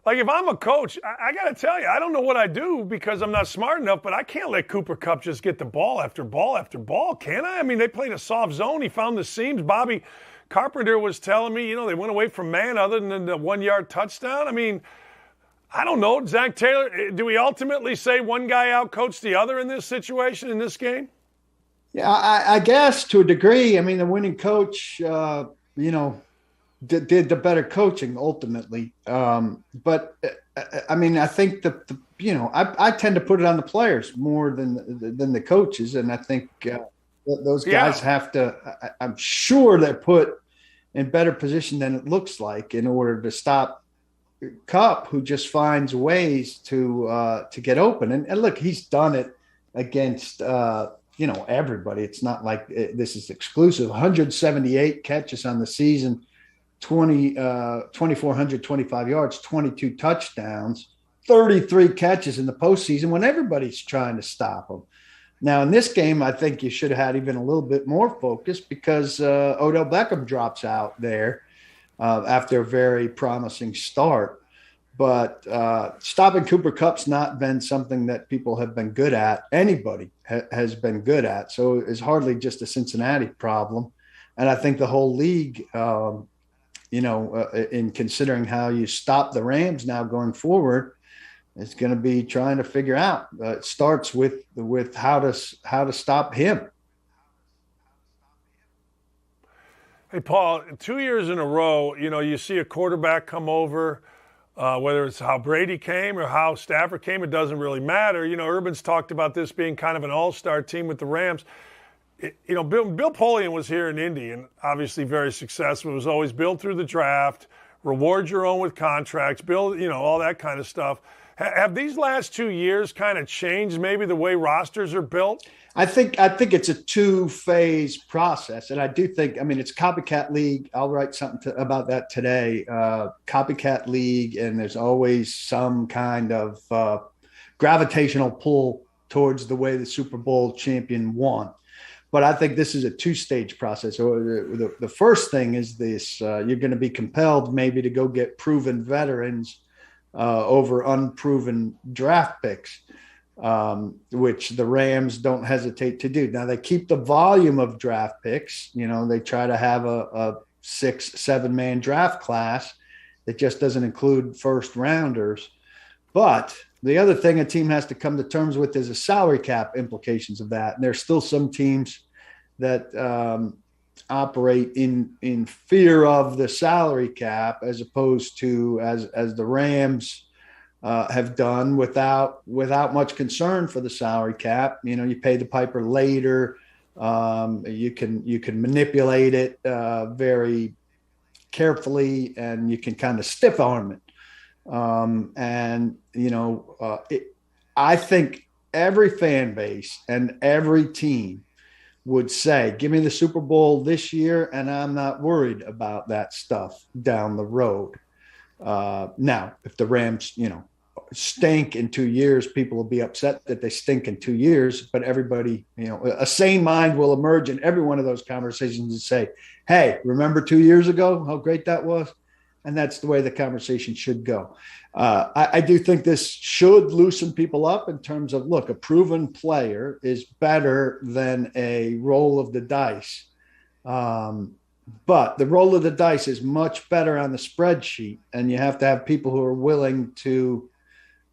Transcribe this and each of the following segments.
Like, if I'm a coach, I got to tell you, I don't know what I do because I'm not smart enough, but I can't let Cooper Kupp just get the ball after ball after ball, can I? I mean, they played a soft zone. He found the seams. Bobby Carpenter was telling me, they went away from man other than the 1-yard touchdown. I mean, I don't know. Zach Taylor, do we ultimately say one guy outcoached the other in this situation, in this game? Yeah, I guess to a degree. I mean, the winning coach, did the better coaching ultimately. But I mean, I think I tend to put it on the players more than the coaches, and I think those guys have to. I'm sure they're put in better position than it looks like in order to stop Kupp, who just finds ways to get open. And look, he's done it against everybody. It's not like this is exclusive. 178 catches on the season, 2,425 yards, 22 touchdowns, 33 catches in the postseason when everybody's trying to stop him. Now, in this game, I think you should have had even a little bit more focus because Odell Beckham drops out there after a very promising start. But stopping Cooper Kupp's not been something that people have been good at. Anybody has been good at. So it's hardly just a Cincinnati problem. And I think the whole league, in considering how you stop the Rams now going forward, is going to be trying to figure out. It starts with how to stop him. Hey, Paul, 2 years in a row, you see a quarterback come over, whether it's how Brady came or how Stafford came, it doesn't really matter. Urban's talked about this being kind of an all-star team with the Rams. Bill Polian was here in Indy and obviously very successful. It was always build through the draft, reward your own with contracts, build, all that kind of stuff. Have these last 2 years kind of changed maybe the way rosters are built? I think it's a two-phase process, and I do think, it's copycat league. I'll write something about that today. Copycat league, and there's always some kind of gravitational pull towards the way the Super Bowl champion won. But I think this is a two-stage process. So the first thing is this: you're going to be compelled maybe to go get proven veterans over unproven draft picks, which the Rams don't hesitate to do. Now, they keep the volume of draft picks. They try to have a 6-7 man draft class that just doesn't include first rounders. But the other thing a team has to come to terms with is the salary cap implications of that. And there's still some teams that operate in fear of the salary cap, as opposed to as the Rams have done without much concern for the salary cap. You pay the piper later. You can manipulate it very carefully, and you can kind of stiff arm it. I think every fan base and every team would say, give me the Super Bowl this year, and I'm not worried about that stuff down the road. Now, if the Rams, stink in 2 years, people will be upset that they stink in 2 years, but everybody, a sane mind will emerge in every one of those conversations and say, hey, remember 2 years ago how great that was? And that's the way the conversation should go. I do think this should loosen people up in terms of, look, a proven player is better than a roll of the dice. But the roll of the dice is much better on the spreadsheet, and you have to have people who are willing to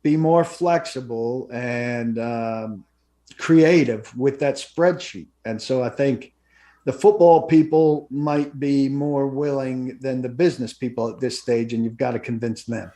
be more flexible and creative with that spreadsheet. And so I think the football people might be more willing than the business people at this stage, and you've got to convince them.